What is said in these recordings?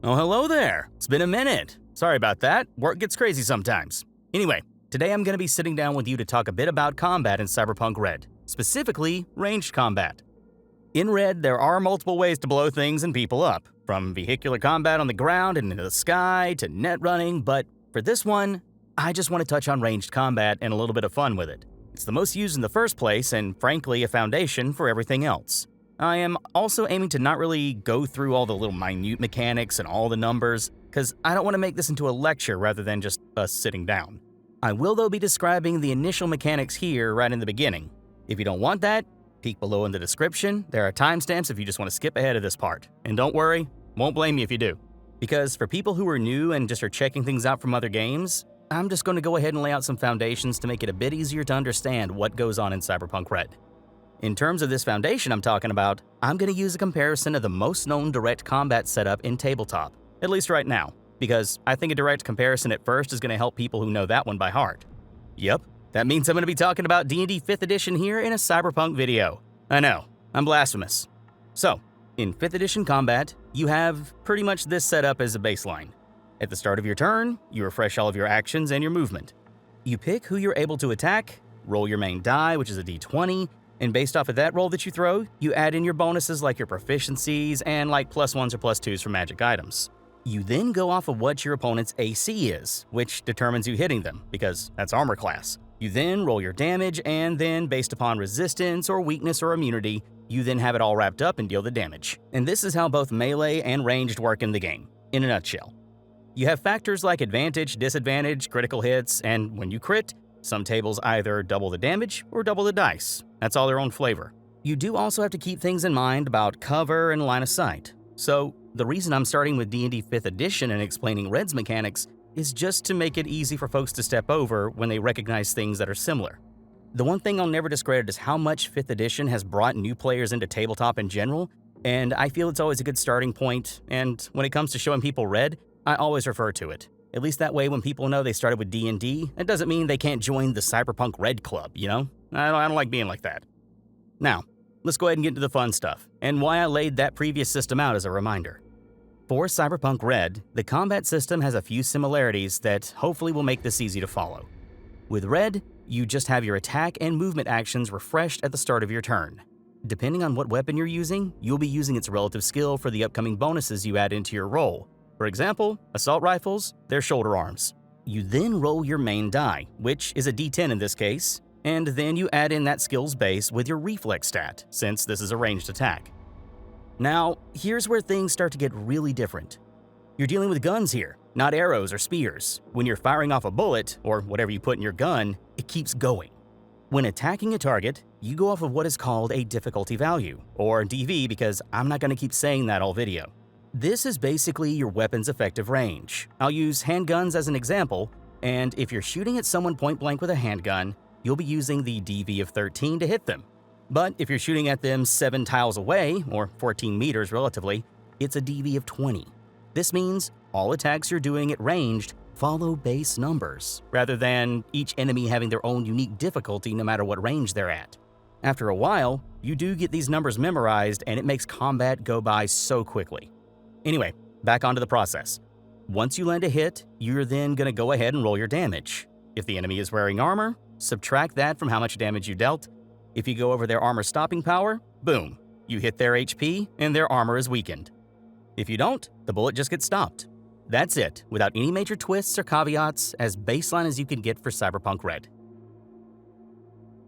Oh, hello there. It's been a minute. Sorry about that. Work gets crazy sometimes. Anyway, today I'm going to be sitting down with you to talk a bit about combat in Cyberpunk Red, specifically ranged combat. In Red, there are multiple ways to blow things and people up, from vehicular combat on the ground and into the sky to net running, but for this one, I just want to touch on ranged combat and a little bit of fun with it. It's the most used in the first place and, frankly, a foundation for everything else. I am also aiming to not really go through all the little minute mechanics and all the numbers, because I don't want to make this into a lecture rather than just us sitting down. I will, though, be describing the initial mechanics here right in the beginning. If you don't want that, peek below in the description. There are timestamps if you just want to skip ahead of this part. And don't worry, won't blame you if you do. Because for people who are new and just are checking things out from other games, I'm just going to go ahead and lay out some foundations to make it a bit easier to understand what goes on in Cyberpunk Red. In terms of this foundation I'm talking about, I'm going to use a comparison of the most known direct combat setup in tabletop, at least right now, because I think a direct comparison at first is going to help people who know that one by heart. Yep, that means I'm going to be talking about D&D 5th edition here in a Cyberpunk video. I know, I'm blasphemous. So, in 5th edition combat, you have pretty much this setup as a baseline. At the start of your turn, you refresh all of your actions and your movement. You pick who you're able to attack, roll your main die, which is a d20, and based off of that roll that you throw, you add in your bonuses like your proficiencies and like +1s or +2s for magic items. You then go off of what your opponent's AC is, which determines you hitting them, because that's armor class. You then roll your damage, and then based upon resistance or weakness or immunity, you then have it all wrapped up and deal the damage. And this is how both melee and ranged work in the game, in a nutshell. You have factors like advantage, disadvantage, critical hits, and when you crit, some tables either double the damage or double the dice. That's all their own flavor. You do also have to keep things in mind about cover and line of sight. So, the reason I'm starting with D&D 5th edition and explaining Red's mechanics is just to make it easy for folks to step over when they recognize things that are similar. The one thing I'll never discredit is how much 5th edition has brought new players into tabletop in general, and I feel it's always a good starting point, and when it comes to showing people Red, I always refer to it. At least that way when people know they started with D&D, it doesn't mean they can't join the Cyberpunk Red Club, you know? I don't like being like that. Now, let's go ahead and get into the fun stuff, and why I laid that previous system out as a reminder. For Cyberpunk Red, the combat system has a few similarities that hopefully will make this easy to follow. With Red, you just have your attack and movement actions refreshed at the start of your turn. Depending on what weapon you're using, you'll be using its relative skill for the upcoming bonuses you add into your roll. For example, assault rifles, they're shoulder arms. You then roll your main die, which is a d10 in this case, and then you add in that skill's base with your reflex stat, since this is a ranged attack. Now, here's where things start to get really different. You're dealing with guns here, not arrows or spears. When you're firing off a bullet, or whatever you put in your gun, it keeps going. When attacking a target, you go off of what is called a difficulty value, or DV because I'm not going to keep saying that all video. This is basically your weapon's effective range. I'll use handguns as an example, and if you're shooting at someone point blank with a handgun, you'll be using the DV of 13 to hit them. But if you're shooting at them 7 tiles away, or 14 meters relatively, it's a DV of 20. This means all attacks you're doing at ranged follow base numbers, rather than each enemy having their own unique difficulty no matter what range they're at. After a while, you do get these numbers memorized, and it makes combat go by so quickly. Anyway, back onto the process. Once you land a hit, you're then going to go ahead and roll your damage. If the enemy is wearing armor, subtract that from how much damage you dealt. If you go over their armor stopping power, boom, you hit their HP and their armor is weakened. If you don't, the bullet just gets stopped. That's it, without any major twists or caveats, as baseline as you can get for Cyberpunk Red.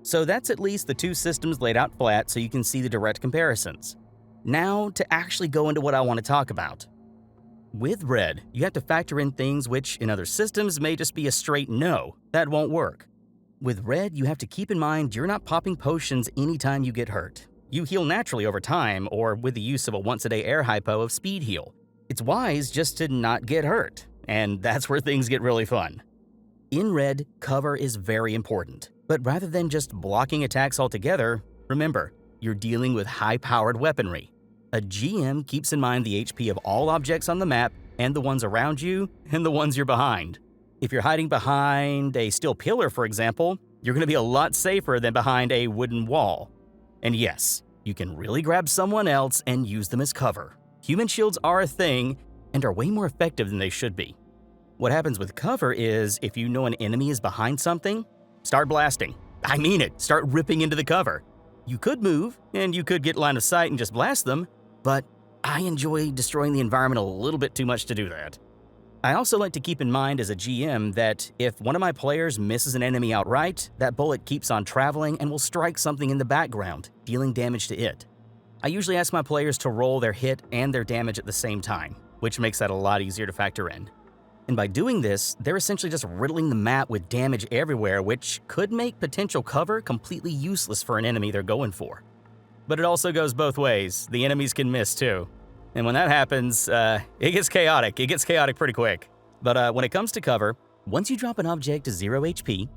So that's at least the two systems laid out flat so you can see the direct comparisons. Now to actually go into what I want to talk about. With Red, you have to factor in things which in other systems may just be a straight no. That won't work. With Red, you have to keep in mind you're not popping potions anytime you get hurt. You heal naturally over time or with the use of a once-a-day air hypo of speed heal. It's wise just to not get hurt, and that's where things get really fun. In Red, cover is very important, but rather than just blocking attacks altogether, remember, you're dealing with high-powered weaponry. A GM keeps in mind the HP of all objects on the map and the ones around you and the ones you're behind. If you're hiding behind a steel pillar, for example, you're going to be a lot safer than behind a wooden wall. And yes, you can really grab someone else and use them as cover. Human shields are a thing, and are way more effective than they should be. What happens with cover is, if you know an enemy is behind something, start blasting. I mean it, start ripping into the cover. You could move, and you could get line of sight and just blast them, but I enjoy destroying the environment a little bit too much to do that. I also like to keep in mind as a GM that if one of my players misses an enemy outright, that bullet keeps on traveling and will strike something in the background, dealing damage to it. I usually ask my players to roll their hit and their damage at the same time, which makes that a lot easier to factor in. And by doing this, they're essentially just riddling the map with damage everywhere, which could make potential cover completely useless for an enemy they're going for. But it also goes both ways. The enemies can miss too. And when that happens, it gets chaotic. It gets chaotic pretty quick. But when it comes to cover, once you drop an object to 0 HP,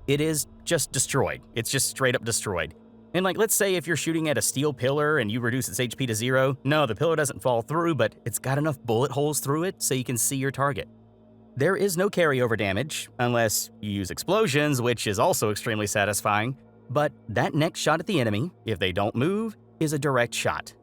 it is just destroyed. It's just straight up destroyed. And let's say if you're shooting at a steel pillar and you reduce its HP to 0, no, the pillar doesn't fall through, but it's got enough bullet holes through it so you can see your target. There is no carryover damage, unless you use explosions, which is also extremely satisfying, but that next shot at the enemy, if they don't move, is a direct shot.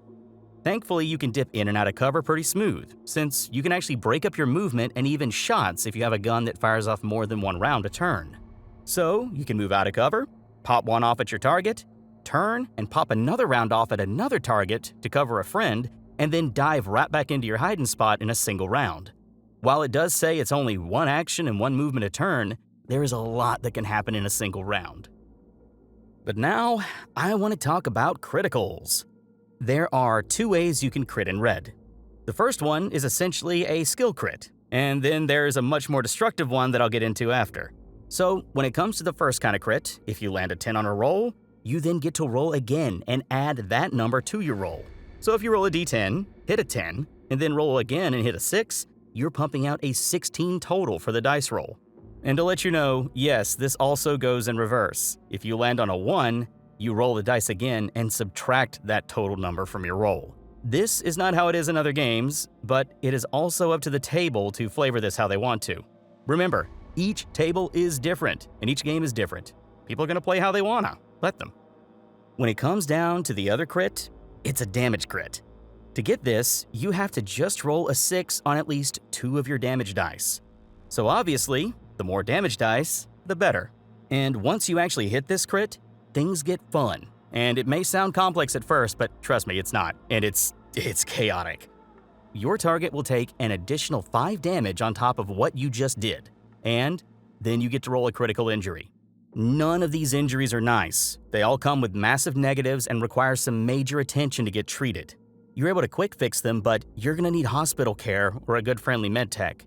Thankfully, you can dip in and out of cover pretty smooth, since you can actually break up your movement and even shots if you have a gun that fires off more than one round a turn. So, you can move out of cover, pop one off at your target, turn and pop another round off at another target to cover a friend, and then dive right back into your hiding spot in a single round. While it does say it's only one action and one movement a turn, there is a lot that can happen in a single round. But now, I want to talk about criticals. There are two ways you can crit in Red. The first one is essentially a skill crit, and then there's a much more destructive one that I'll get into after. So, when it comes to the first kind of crit, if you land a 10 on a roll, you then get to roll again and add that number to your roll. So if you roll a d10, hit a 10, and then roll again and hit a 6, you're pumping out a 16 total for the dice roll. And to let you know, yes, this also goes in reverse. If you land on a 1, you roll the dice again and subtract that total number from your roll. This is not how it is in other games, but it is also up to the table to flavor this how they want to. Remember, each table is different, and each game is different. People are going to play how they wanna. Let them. When it comes down to the other crit, it's a damage crit. To get this, you have to just roll a 6 on at least 2 of your damage dice. So obviously, the more damage dice, the better. And once you actually hit this crit, things get fun. And it may sound complex at first, but trust me, it's not. And it's chaotic. Your target will take an additional 5 damage on top of what you just did. And then you get to roll a critical injury. None of these injuries are nice. They all come with massive negatives and require some major attention to get treated. You're able to quick fix them, but you're gonna need hospital care or a good friendly med tech.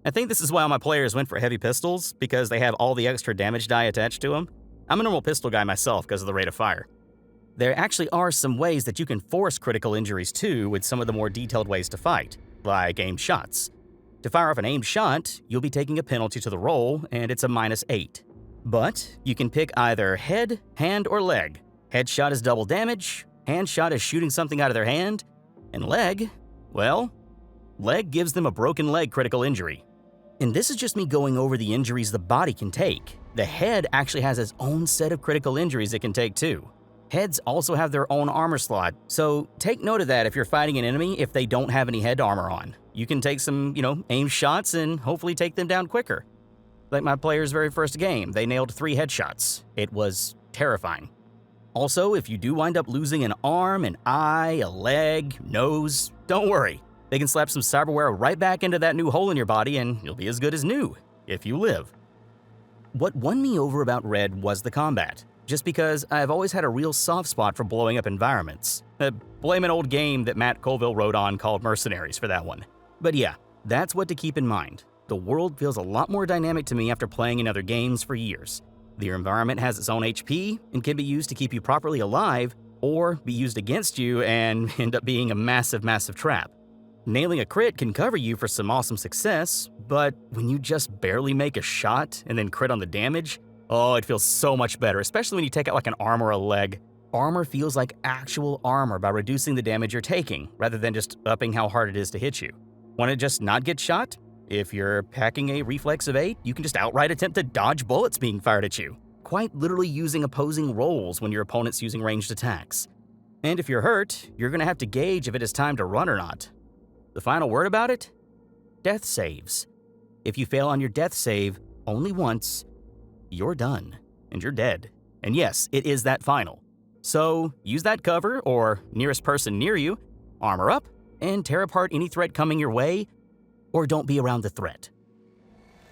I think this is why all my players went for heavy pistols, because they have all the extra damage die attached to them. I'm a normal pistol guy myself because of the rate of fire. There actually are some ways that you can force critical injuries too, with some of the more detailed ways to fight, like aimed shots. To fire off an aimed shot, you'll be taking a penalty to the roll, and it's a -8. But you can pick either head, hand, or leg. Headshot is double damage, hand shot is shooting something out of their hand, and leg, well, leg gives them a broken leg critical injury. And this is just me going over the injuries the body can take. The head actually has its own set of critical injuries it can take too. Heads also have their own armor slot, so take note of that if you're fighting an enemy if they don't have any head armor on. You can take some, aimed shots and hopefully take them down quicker. Like my player's very first game, they nailed 3 headshots. It was terrifying. Also, if you do wind up losing an arm, an eye, a leg, nose, don't worry. They can slap some cyberware right back into that new hole in your body and you'll be as good as new, if you live. What won me over about Red was the combat, just because I've always had a real soft spot for blowing up environments. Blame an old game that Matt Colville wrote on called Mercenaries for that one. But yeah, that's what to keep in mind. The world feels a lot more dynamic to me after playing in other games for years. The environment has its own HP and can be used to keep you properly alive, or be used against you and end up being a massive, massive trap. Nailing a crit can cover you for some awesome success, but when you just barely make a shot and then crit on the damage, oh, it feels so much better, especially when you take out like an arm or a leg. Armor feels like actual armor by reducing the damage you're taking, rather than just upping how hard it is to hit you. Want to just not get shot? If you're packing a reflex of 8, you can just outright attempt to dodge bullets being fired at you, quite literally using opposing rolls when your opponent's using ranged attacks. And if you're hurt, you're going to have to gauge if it is time to run or not. The final word about it? death saves. If you fail on your death save only once, you're done, and you're dead. And yes, it is that final. So use that cover, or nearest person near you, armor up, and tear apart any threat coming your way, or don't be around the threat.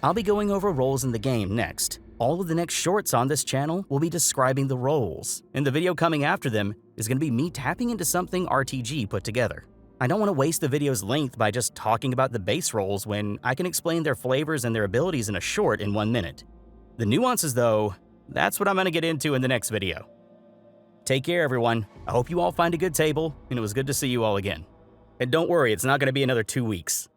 I'll be going over roles in the game next. All of the next shorts on this channel will be describing the roles, and the video coming after them is going to be me tapping into something RTG put together. I don't want to waste the video's length by just talking about the base roles when I can explain their flavors and their abilities in a short in 1 minute. The nuances though, that's what I'm going to get into in the next video. Take care everyone, I hope you all find a good table, and it was good to see you all again. And don't worry, it's not going to be another 2 weeks.